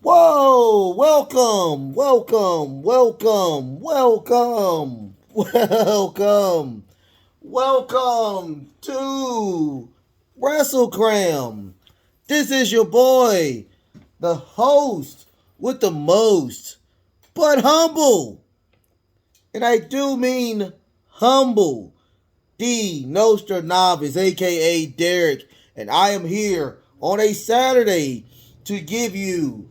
Whoa! Welcome to WrestleCram. This is your boy, the host with the most, but humble. And I do mean humble. The Nostra Novice, aka Derek, and I am here on a Saturday to give you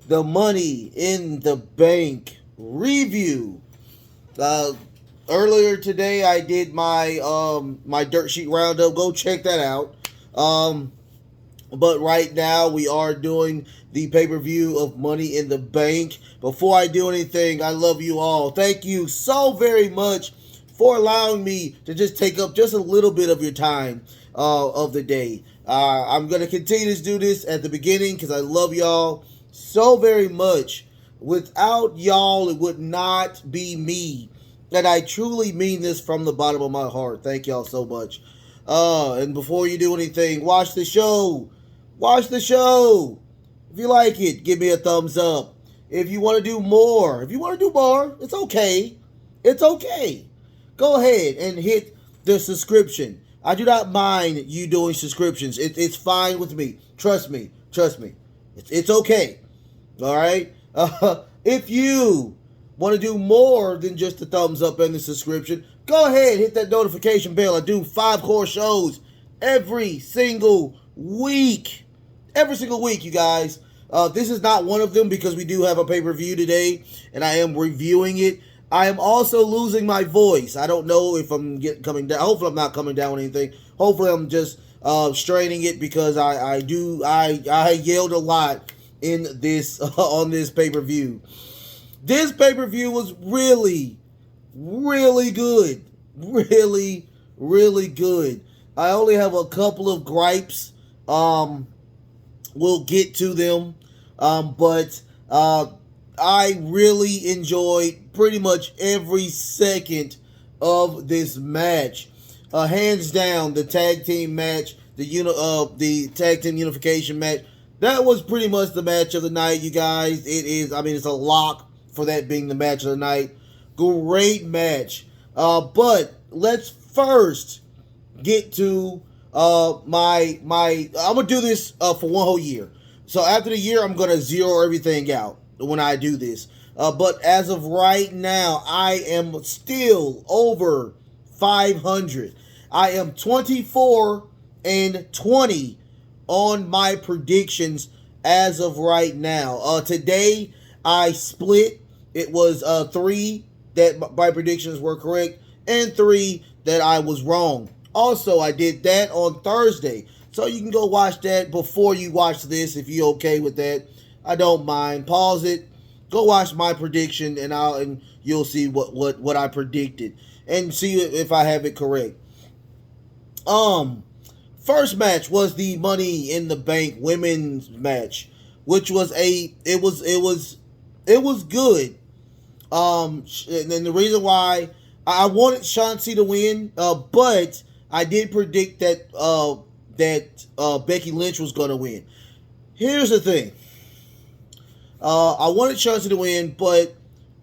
the Money in the Bank review. Uh, Earlier today, I did my dirt sheet roundup. Go check that out. But right now, we are doing the pay per view of Money in the Bank. Before I do anything, I love you all. Thank you so very much for allowing me to just take up just a little bit of your time of the day. I'm going to continue to do this at the beginning because I love y'all so very much. Without y'all, it would not be me. And I truly mean this from the bottom of my heart. Thank y'all so much. And before you do anything, watch the show. Watch the show. If you like it, give me a thumbs up. If you want to do more, it's okay. It's okay. Go ahead and hit the subscription. I do not mind you doing subscriptions. It's fine with me. Trust me. It's okay. All right. If you want to do more than just the thumbs up and the subscription, go ahead, hit that notification bell. I do 5 core shows every single week. Every single week, you guys. This is not one of them because we do have a pay-per-view today, and I am reviewing it. I am also losing my voice. I don't know if I'm coming down. Hopefully, I'm not coming down with anything. Hopefully, I'm just straining it because I yelled a lot in this on this pay-per-view. This pay-per-view was really, really good. Really good. I only have a couple of gripes. We'll get to them. But I really enjoyed pretty much every second of this match. Hands down, the tag team match, the tag team unification match, that was pretty much the match of the night, you guys. It's a lock for that being the match of the night. Great match. But let's first get to I'm gonna do this for one whole year. So after the year, I'm gonna zero everything out when I do this. But as of right now, I am still over 500. I am 24-20 on my predictions as of right now. Today I split. It was 3 that my predictions were correct and 3 that I was wrong. Also, I did that on Thursday. So you can go watch that before you watch this if you're okay with that. I don't mind. Pause it. Go watch my prediction and you'll see what I predicted and see if I have it correct. First match was the Money in the Bank women's match, which was it was good. And then the reason why I wanted Shanti to win, but I did predict that Becky Lynch was going to win. Here's the thing. I wanted Shanti to win, but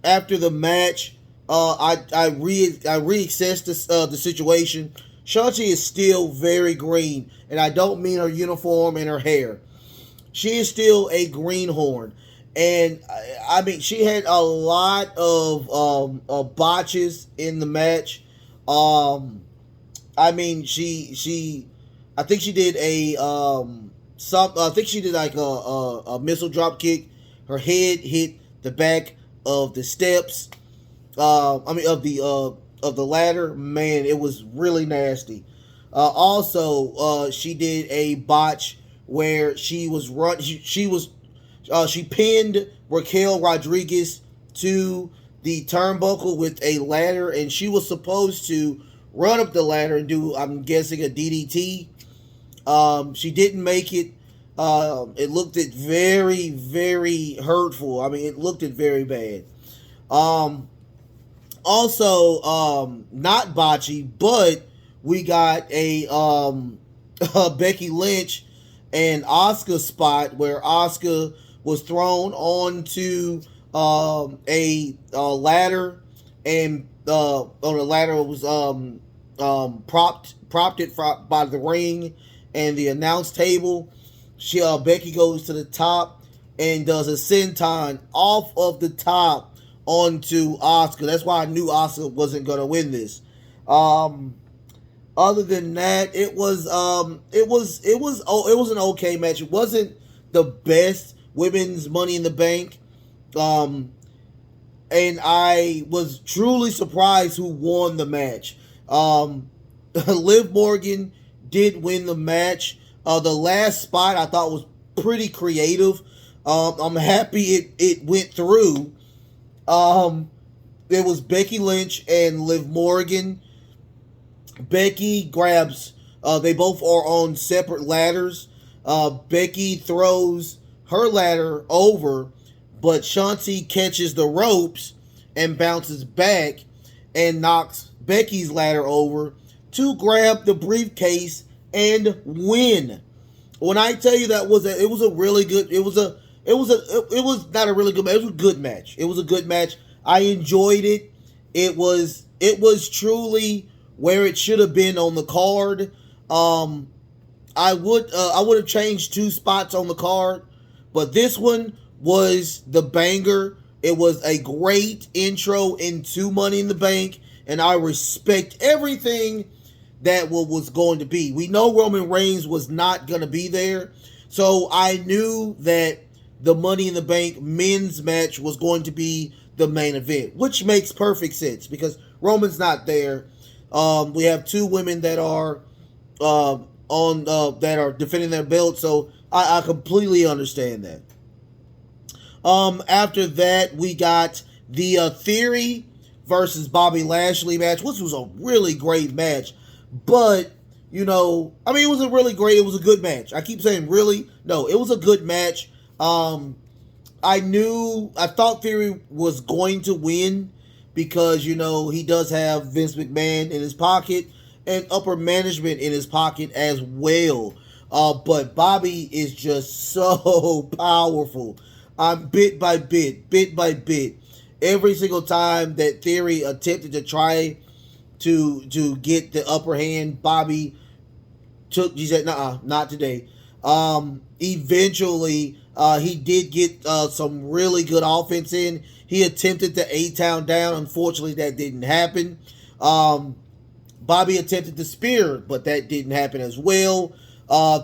after the match, I reassessed the situation. Shanti is still very green, and I don't mean her uniform and her hair. She is still a greenhorn. And I mean, she had a lot of botches in the match. I mean, I think she did I think she did like a missile drop kick. Her head hit the back of the steps. Of the ladder. Man, it was really nasty. Also, she did a botch where she pinned Raquel Rodriguez to the turnbuckle with a ladder, and she was supposed to run up the ladder and do, I'm guessing, a DDT. She didn't make it. It looked very, very hurtful. I mean, it looked very bad. Also, not botchy, but we got a Becky Lynch and Asuka spot where Asuka was thrown onto a ladder, and on the ladder was propped it by the ring and the announce table. Becky goes to the top and does a senton off of the top onto Asuka. That's why I knew Asuka wasn't gonna win this. Other than that, it was an okay match. It wasn't the best women's Money in the Bank. And I was truly surprised who won the match. Liv Morgan did win the match. The last spot I thought was pretty creative. I'm happy it went through. It was Becky Lynch and Liv Morgan. Becky grabs, they both are on separate ladders. Becky throws her ladder over, but Shanti catches the ropes and bounces back and knocks Becky's ladder over to grab the briefcase and win. When I tell you it was a really good, it was not a really good match, it was a good match. It was a good match. I enjoyed it. It was truly where it should have been on the card. I would have changed 2 spots on the card, but this one was the banger. It was a great intro into Money in the Bank, and I respect everything that was going to be. We know Roman Reigns was not going to be there, so I knew that the Money in the Bank men's match was going to be the main event, which makes perfect sense because Roman's not there. We have 2 women that are that are defending their belt, so I completely understand that. After that, we got the Theory versus Bobby Lashley match, which was a really great match. But, it was a good match. I keep saying really. No, it was a good match. I thought Theory was going to win because, he does have Vince McMahon in his pocket and upper management in his pocket as well. But Bobby is just so powerful. Bit by bit. Every single time that Theory attempted to try to get the upper hand, Bobby he said, "Nuh-uh, not today." Eventually, he did get some really good offense in. He attempted the A-Town down. Unfortunately, that didn't happen. Bobby attempted the spear, but that didn't happen as well.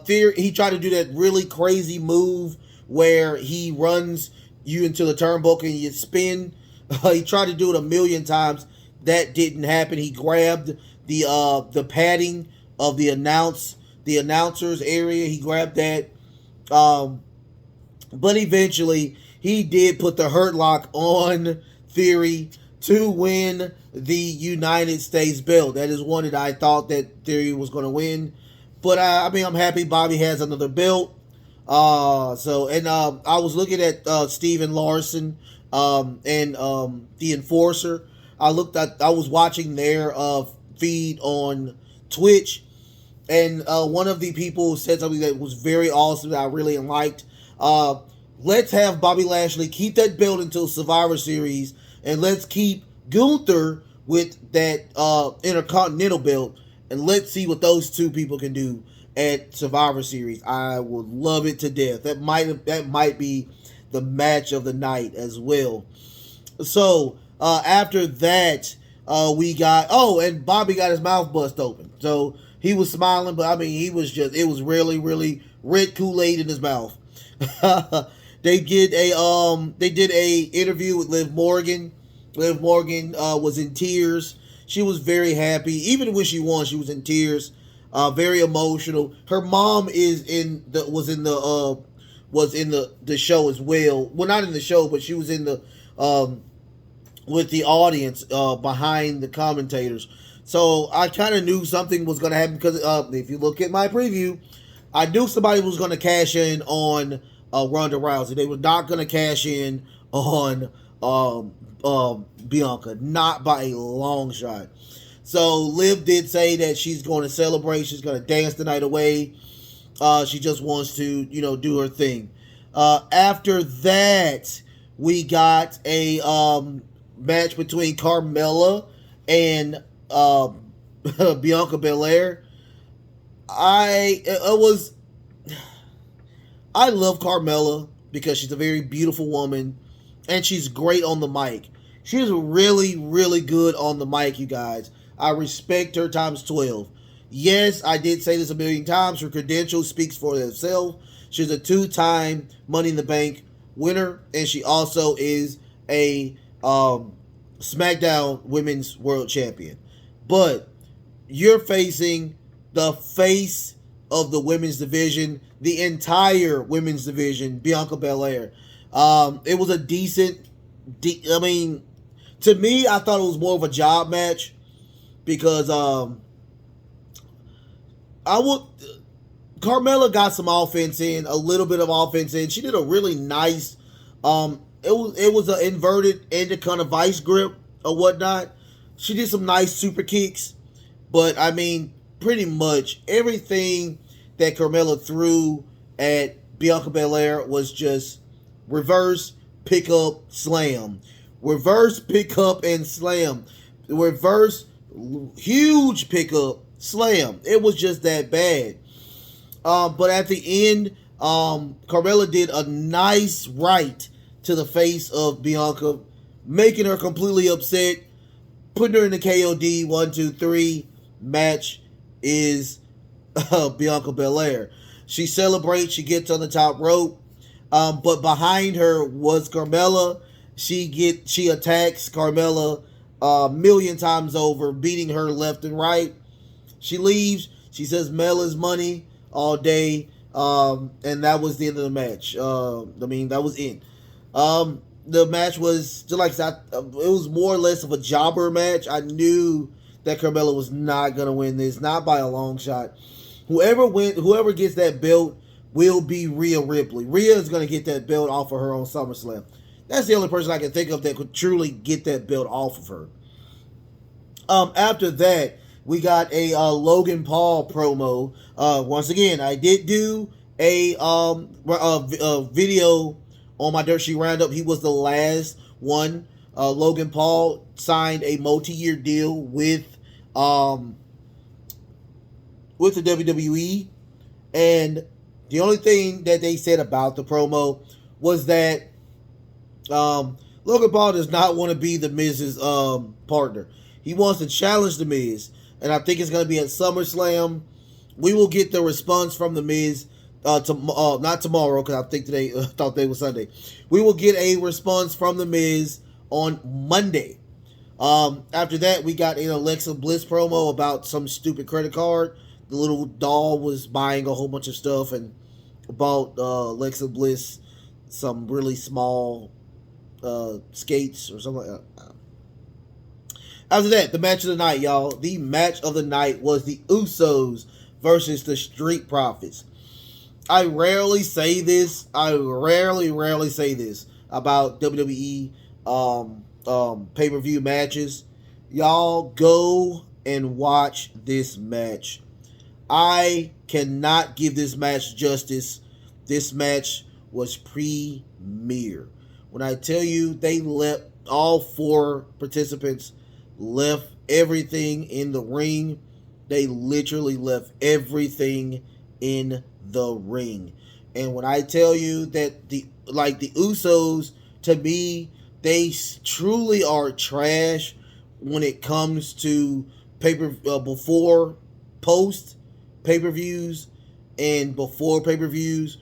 Theory, he tried to do that really crazy move where he runs you into the turnbuckle and you spin. He tried to do it a million times. That didn't happen. He grabbed the padding of the announcers area. He grabbed that. But eventually, he did put the Hurt Lock on Theory to win the United States belt. That is one that I thought that Theory was going to win. But I'm happy Bobby has another belt. I was looking at Steven Larson and the Enforcer. I was watching their feed on Twitch, and one of the people said something that was very awesome that I really liked. Let's have Bobby Lashley keep that belt until Survivor Series, and let's keep Gunther with that Intercontinental belt, and let's see what those 2 people can do at Survivor Series. I would love it to death. That might be the match of the night as well. So after that, we got and Bobby got his mouth bust open. So he was smiling, but it was really, really red Kool-Aid in his mouth. They did a interview with Liv Morgan. Liv Morgan was in tears. She was very happy. Even when she won, she was in tears. Very emotional. Her mom was in the show as well. Well, not in the show, but she was in the with the audience behind the commentators. So I kind of knew something was going to happen because if you look at my preview, I knew somebody was going to cash in on Ronda Rousey. They were not going to cash in on Bianca, not by a long shot. So Liv did say that she's going to celebrate. She's going to dance the night away. She just wants to, do her thing. After that, we got a match between Carmella and Bianca Belair. I love Carmella because she's a very beautiful woman and she's great on the mic. She's really, really good on the mic, you guys. I respect her times 12. Yes, I did say this a million times. Her credentials speaks for themselves. She's a two-time Money in the Bank winner, and she also is a SmackDown Women's World Champion. But you're facing the face of the women's division, the entire women's division, Bianca Belair. It was a decent. I mean, to me, I thought it was more of a job match because Carmella got some offense in, a little bit of offense in. She did a really nice. It was an inverted kind of vice grip or whatnot. She did some nice super kicks, but I mean, pretty much everything that Carmella threw at Bianca Belair was just reverse, pick up, slam. Reverse, pick up, and slam. Reverse, huge pickup, slam. It was just that bad. But at the end, Carmella did a nice right to the face of Bianca, making her completely upset, putting her in the KOD. 1, 2, 3 match is Bianca Belair. She celebrates. She gets on the top rope, but behind her was Carmella. She attacks Carmella a million times over, beating her left and right. She leaves. She says Mella's money all day, and that was the end of the match. That was it. The match was just like that. It was more or less of a jobber match. I knew that Carmella was not gonna win this, not by a long shot. Whoever gets that belt will be Rhea Ripley. Rhea is gonna get that belt off of her on SummerSlam. That's the only person I can think of that could truly get that belt off of her. After that, we got a Logan Paul promo. Once again, I did do a video on my Dirt Sheet Roundup. He was the last one. Logan Paul signed a multi-year deal with the WWE, and the only thing that they said about the promo was that Logan Paul does not want to be the Miz's partner. He wants to challenge the Miz, and I think it's going to be at SummerSlam. We will get the response from the Miz not tomorrow, because I think today thought they was Sunday. We will get a response from the Miz on Monday. After that, we got an Alexa Bliss promo about some stupid credit card. The little doll was buying a whole bunch of stuff and bought Alexa Bliss some really small skates or something like that. After that, the match of the night, y'all. The match of the night was the Usos versus the Street Profits. I rarely say this. I rarely say this about WWE pay-per-view matches. Y'all go and watch this match. I cannot give this match justice. This match was premier. When I tell you they left, all 4 participants left everything in the ring. They literally left everything in the ring. And when I tell you that the Usos, to me, they truly are trash when it comes to before, post pay-per-views and before pay-per-views.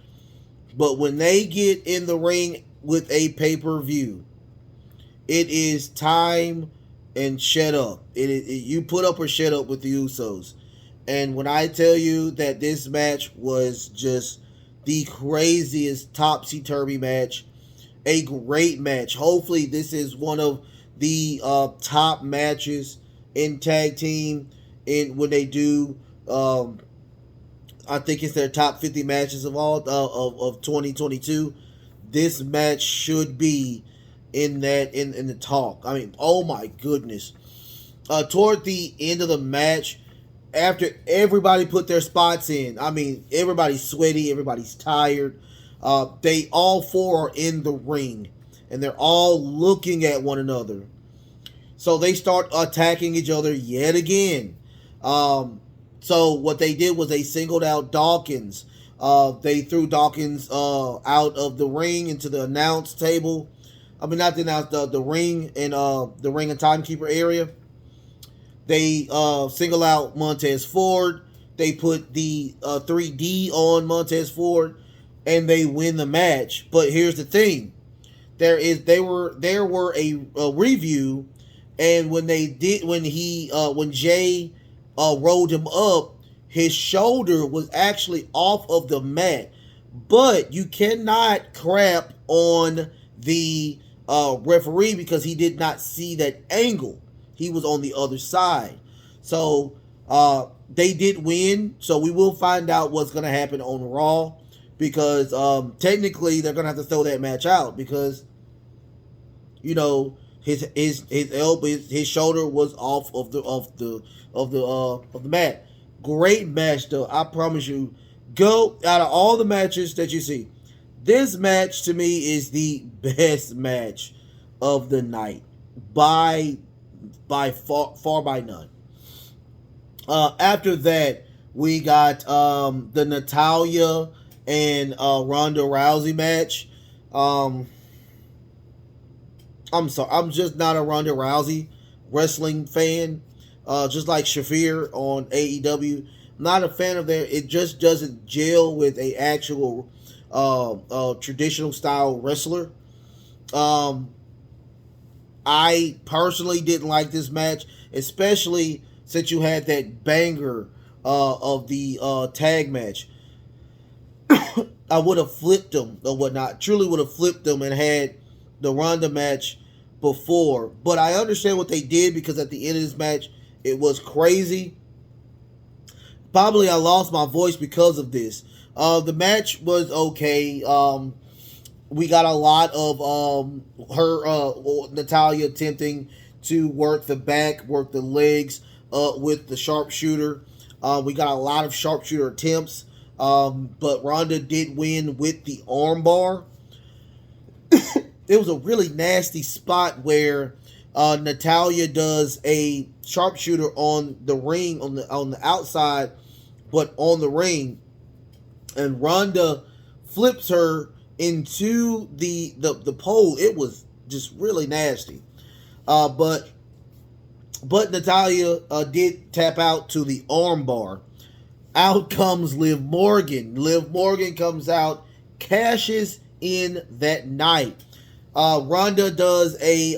But when they get in the ring with a pay-per-view, it is time and shut up. You put up or shut up with the Usos. And when I tell you that this match was just the craziest topsy-turvy match, a great match. Hopefully this is one of the top matches in tag team when they do I think it's their top 50 matches of all of 2022. This match should be in the talk. I mean, oh my goodness. Toward the end of the match, after everybody put their spots in, I mean, everybody's sweaty, everybody's tired. They all four are in the ring, and they're all looking at one another. So they start attacking each other yet again. So what they did was they singled out Dawkins. They threw Dawkins out of the ring into the announce table. I mean, not the announce, the ring and the ring and timekeeper area. They single out Montez Ford. They put the 3D on Montez Ford, and they win the match. But here's the thing: there were a review, and when Jay rolled him up, his shoulder was actually off of the mat. But you cannot crap on the referee because he did not see that angle. He was on the other side. So they did win. So we will find out what's going to happen on Raw, because technically they're going to have to throw that match out because, you know, his elbow, his shoulder was off of the mat. Great match though. I promise you. Go out of all the matches that you see, this match to me is the best match of the night by far by none. After that, we got the Natalya and Ronda Rousey match. I'm sorry, I'm just not a Ronda Rousey wrestling fan. Just like Shafir on AEW, not a fan of that. It just doesn't gel with a actual traditional style wrestler. I personally didn't like this match, especially since you had that banger of the tag match. I would have flipped them or whatnot. Truly would have flipped them and had the Ronda match before. But I understand what they did, because at the end of this match, it was crazy. Probably I lost my voice because of this. The match was okay. We got a lot of Natalya attempting to work the back, work the legs with the sharpshooter. We got a lot of sharpshooter attempts. But Ronda did win with the armbar. It was a really nasty spot where Natalya does a sharpshooter on the ring, on the outside, but on the ring, and Ronda flips her into the pole. It was just really nasty. But Natalya did tap out to the armbar. Out comes Liv Morgan. Liv Morgan comes out, cashes in that night. Ronda does a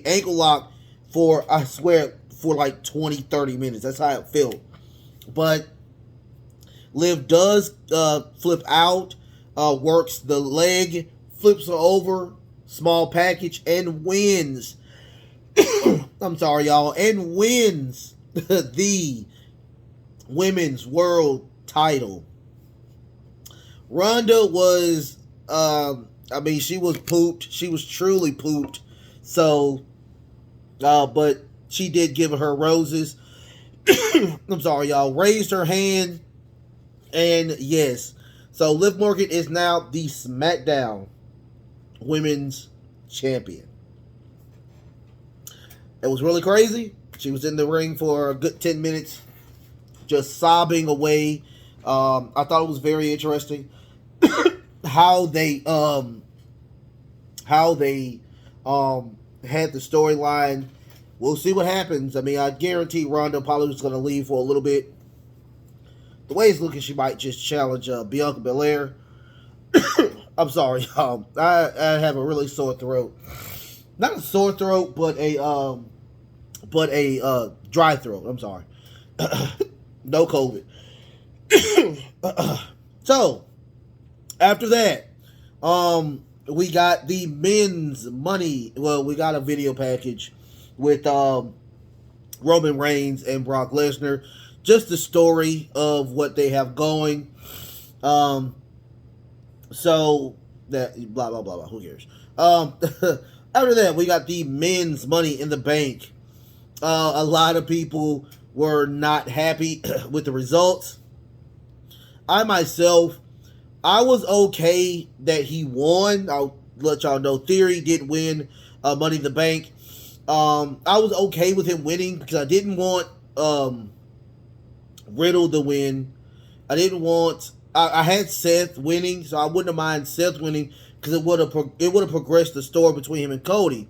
ankle lock for, I swear, for like 20-30 minutes. That's how it felt. But Liv does flip out, works the leg, flips her over, small package, and wins. I'm sorry, y'all. And wins the women's world title. Ronda was, she was pooped. She was truly pooped. So, but she did give her roses. I'm sorry, y'all. Raised her hand. And yes. So, Liv Morgan is now the SmackDown Women's Champion. It was really crazy. She was in the ring for a good 10 minutes, just sobbing away. I thought it was very interesting how they had the storyline. We'll see what happens. I mean, I guarantee Ronda probably was going to leave for a little bit. The way it's looking, she might just challenge Bianca Belair. I'm sorry, y'all. I have a really sore throat. Not a sore throat, but a dry throat. I'm sorry. No COVID. So, after that, we got the men's money. Well, we got a video package with Roman Reigns and Brock Lesnar. Just the story of what they have going. So, that blah, blah, blah, blah. Who cares? After that, we got the men's money in the bank. A lot of people were not happy with the results. I myself, I was okay that he won. I'll let y'all know. Theory did win Money in the Bank. I was okay with him winning because I didn't want Riddle to win. I didn't want. I had Seth winning, so I wouldn't have mind Seth winning because it would have progressed the story between him and Cody.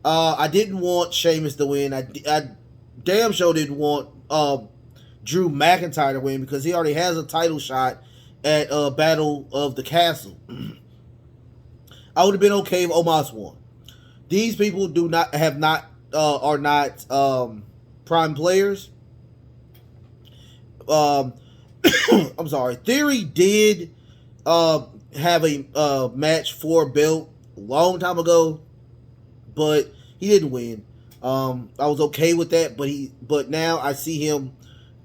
I didn't want Sheamus to win. I damn sure didn't want Drew McIntyre to win because he already has a title shot at Battle of the Castle. I would have been okay if Omos won. These people are not prime players. I'm sorry. Theory did have a match for a belt a long time ago, but he didn't win. I was okay with that, but now I see him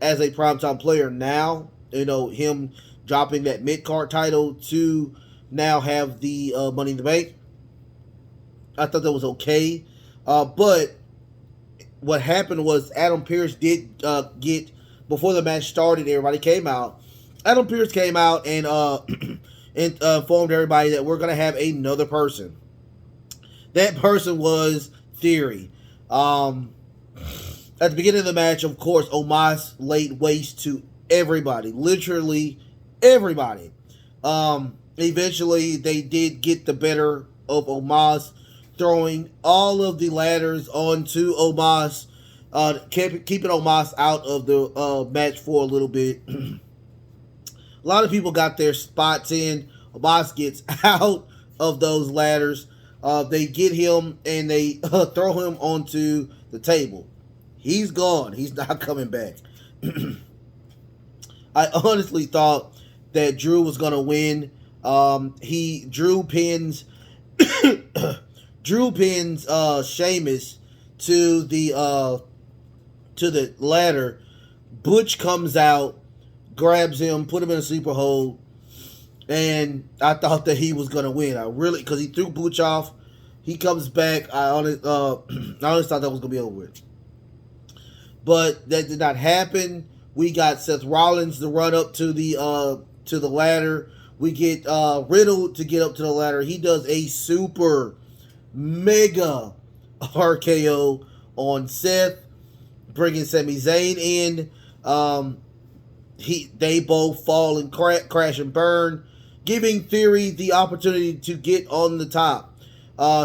as a primetime player now. You know, him dropping that mid-card title to now have the Money in the Bank. I thought that was okay. But what happened was Adam Pearce did get, before the match started, everybody came out. Adam Pearce came out and informed everybody that we're going to have another person. That person was Theory. At the beginning of the match, of course, Omos laid waste to everybody. Literally everybody. Eventually, they did get the better of Omos, throwing all of the ladders onto Omos, keeping Omos out of the match for a little bit. A lot of people got their spots in. Omos gets out of those ladders. They get him and they throw him onto the table. He's gone. He's not coming back. I honestly thought that Drew was gonna win. Drew pins Sheamus to the ladder. Butch comes out, grabs him, put him in a super hold, and I thought that he was gonna win. Because he threw Butch off. He comes back. I honestly thought that was gonna be over with, but that did not happen. We got Seth Rollins to run up to the ladder. We get Riddle to get up to the ladder. He does a super mega RKO on Seth, bringing Sami Zayn in. They both fall and crash and burn, giving Theory the opportunity to get on the top.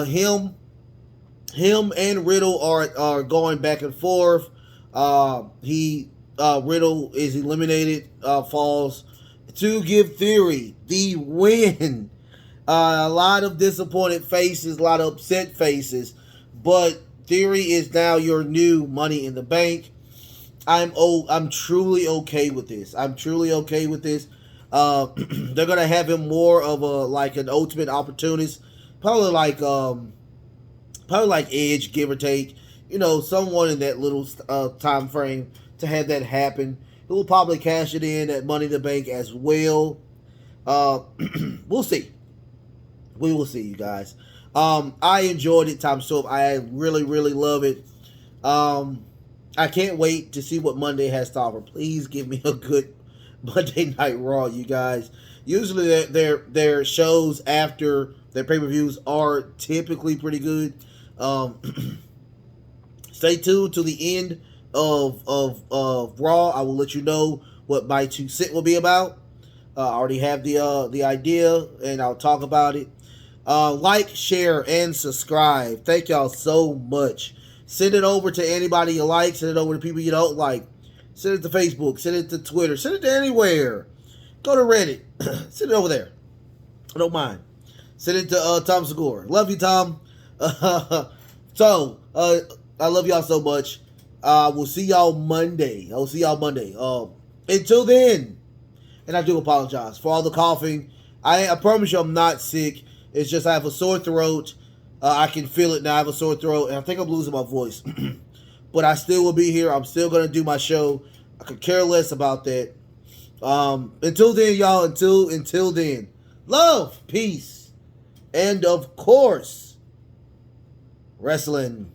Him and Riddle are going back and forth. Riddle is eliminated, falls to give Theory the win. A lot of disappointed faces, a lot of upset faces, but Theory is now your new Money in the Bank. I'm truly okay with this. They're gonna have him more of an ultimate opportunist, probably like Edge, give or take. You know, someone in that little time frame to have that happen. He will probably cash it in at Money in the Bank as well. We'll see. We will see, you guys. I enjoyed it, Tom Soap. I really, really love it. I can't wait to see what Monday has to offer. Please give me a good Monday Night Raw, you guys. Usually their shows after their pay-per-views are typically pretty good. Stay tuned to the end of Raw. I will let you know what my 2 cents will be about. I already have the idea, and I'll talk about it. Like, share, and subscribe. Thank y'all so much. Send it over to anybody you like. Send it over to people you don't like. Send it to Facebook. Send it to Twitter. Send it to anywhere. Go to Reddit. Send it over there. I don't mind. Send it to Tom Segura. Love you, Tom. I love y'all so much. We'll see y'all Monday. Until then, and I do apologize for all the coughing. I promise you I'm not sick. It's just I have a sore throat. I can feel it now. I have a sore throat, and I think I'm losing my voice. But I still will be here. I'm still going to do my show. I could care less about that. Until then, y'all, until then, love, peace, and of course, wrestling.